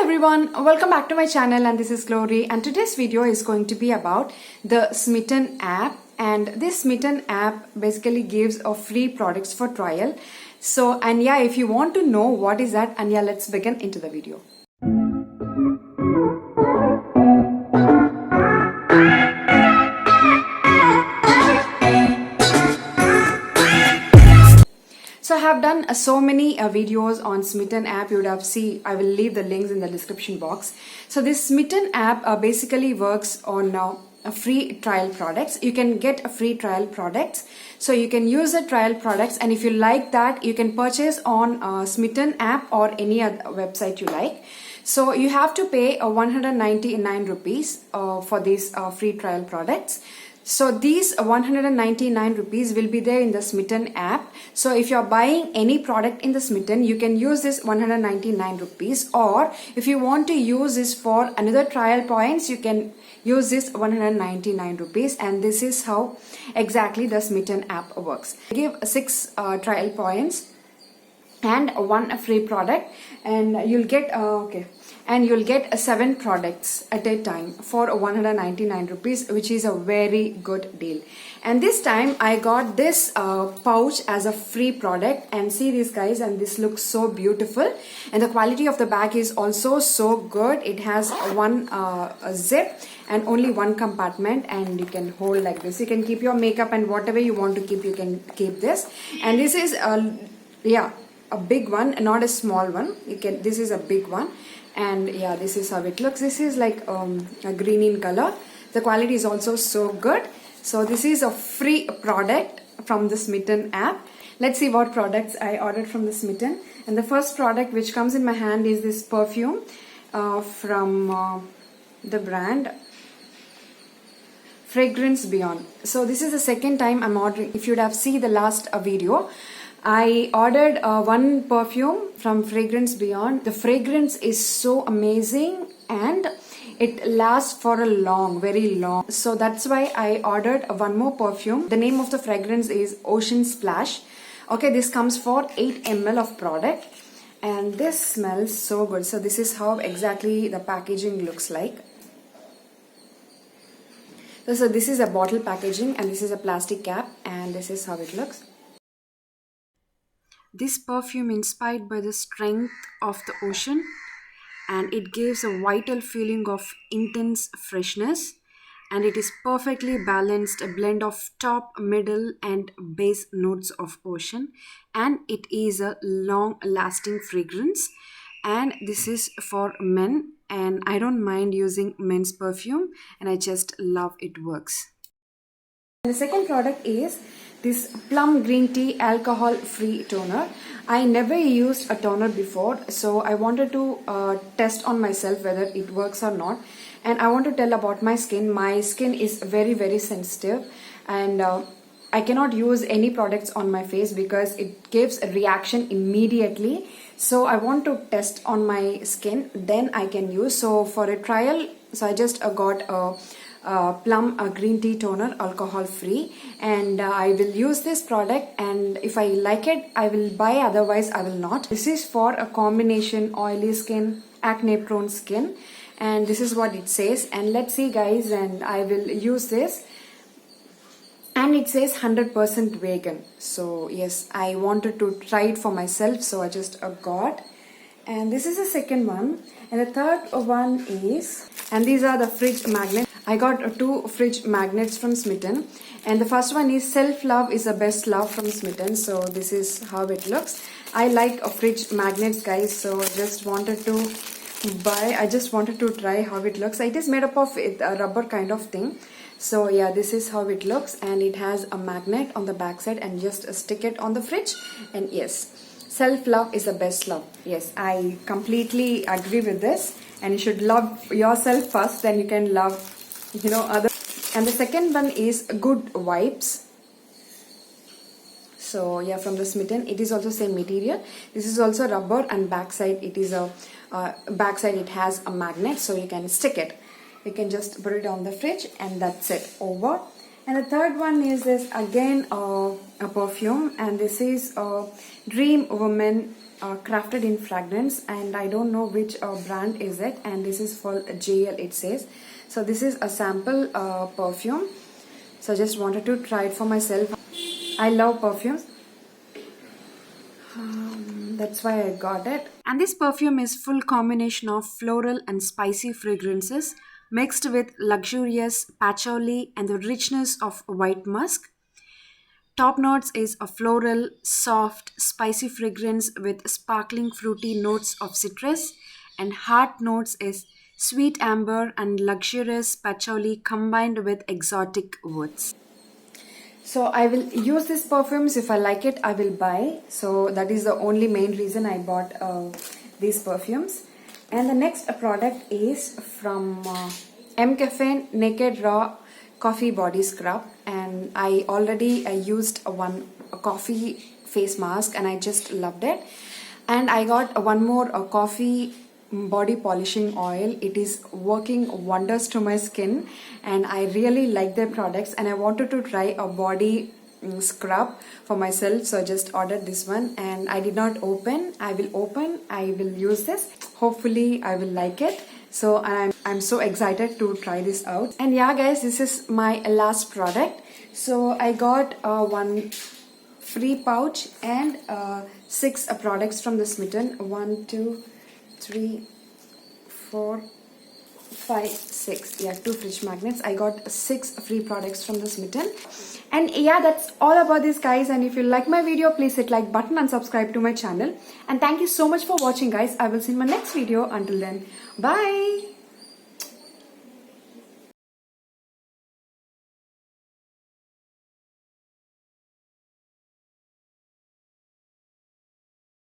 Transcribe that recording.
everyone, welcome back to my channel, and this is Glory, and today's video is going to be about the Smytten app. And this Smytten app basically gives a free products for trial. So, and yeah, if you want to know what is that, and yeah, let's begin into the video. So I have done so many videos on Smytten app. You would have seen, I will leave the links in the description box. So this Smytten app basically works on a free trial products. You can get a free trial products. So you can use the trial products, and if you like that, you can purchase on Smytten app or any other website you like. So you have to pay 199 rupees for these free trial products. So these 199 rupees will be there in the Smytten app. So if you're buying any product in the Smytten, you can use this 199 rupees, or if you want to use this for another trial points, you can use this 199 rupees. And this is how exactly the Smytten app works. Give 6 trial points and 1 free product, and you'll get and you'll get 7 products at a time for 199 rupees, which is a very good deal. And this time I got this pouch as a free product, and see this guys, and this looks so beautiful, and the quality of the bag is also so good. It has one zip and only one compartment, and you can hold like this. You can keep your makeup and whatever you want to keep, you can keep this. And this is a big one, not a small one. This is a big one, and yeah, this is how it looks. This is like a green in color. The quality is also so good. So this is a free product from the Smytten app. Let's see what products I ordered from the Smytten. And the first product which comes in my hand is this perfume from the brand Fragrance Beyond. So this is the second time I'm ordering. If you'd have seen the last video, I ordered one perfume from Fragrance Beyond. The fragrance is so amazing and it lasts for a very long. So that's why I ordered one more perfume. The name of the fragrance is Ocean Splash. Okay, this comes for 8 ml of product, and this smells so good. So this is how exactly the packaging looks like. So this is a bottle packaging, and this is a plastic cap, and this is how it looks. This perfume inspired by the strength of the ocean, and it gives a vital feeling of intense freshness, and it is perfectly balanced, a blend of top, middle and base notes of ocean, and it is a long lasting fragrance. And this is for men, and I don't mind using men's perfume, and I just love it works. And the second product is this Plum green tea alcohol free toner. I never used a toner before, so I wanted to test on myself whether it works or not. And I want to tell about my skin. My skin is very sensitive, and I cannot use any products on my face because it gives a reaction immediately. So I want to test on my skin, then I can use. So for a trial, so I just got a Plum green tea toner alcohol free, and I will use this product, and if I like it I will buy, otherwise I will not. This is for a combination oily skin, acne prone skin, and this is what it says. And let's see guys, and I will use this, and it says 100% vegan. So yes, I wanted to try it for myself, so I just got. And this is the second one, and the third one is, and these are the fridge magnets. I got 2 fridge magnets from Smytten, and the first one is Self Love is the Best Love from Smytten. So this is how it looks. I like fridge magnets guys, so I just wanted to try how it looks. It is made up of a rubber kind of thing. So yeah, this is how it looks, and it has a magnet on the back side, and just stick it on the fridge. And yes, self love is the best love. Yes, I completely agree with this, and you should love yourself first, then you can love other. And the second one is Good Vibes. So yeah, from the Smytten. It is also same material. This is also rubber, and backside it is a backside it has a magnet, so you can stick it. You can just put it on the fridge, and that's it, over. And the third one is this again a perfume, and this is Dream Woman crafted in fragrance, and I don't know which brand is it, and this is for JL it says. So this is a sample perfume, so just wanted to try it for myself. I love perfumes. That's why I got it. And this perfume is full combination of floral and spicy fragrances mixed with luxurious patchouli and the richness of white musk. Top notes is a floral, soft, spicy fragrance with sparkling fruity notes of citrus, and heart notes is sweet amber and luxurious patchouli combined with exotic woods. So I will use these perfumes. If I like it, I will buy. So that is the only main reason I bought these perfumes. And the next product is from M Cafe Naked Raw Coffee Body Scrub, and I already used a coffee face mask and I just loved it. And I got one more coffee body polishing oil. It is working wonders to my skin, and I really like their products, and I wanted to try a body scrub for myself, so I just ordered this one and I did not open. I will use this. Hopefully I will like it. So I'm so excited to try this out. And yeah guys, this is my last product. So I got one free pouch and 6 products from the Smytten. 1 2 3 4 5 6, yeah, 2 fridge magnets. I got 6 free products from the Smytten. And yeah, that's all about this guys. And if you like my video, please hit like button and subscribe to my channel. And thank you so much for watching guys. I will see you in my next video. Until then, bye.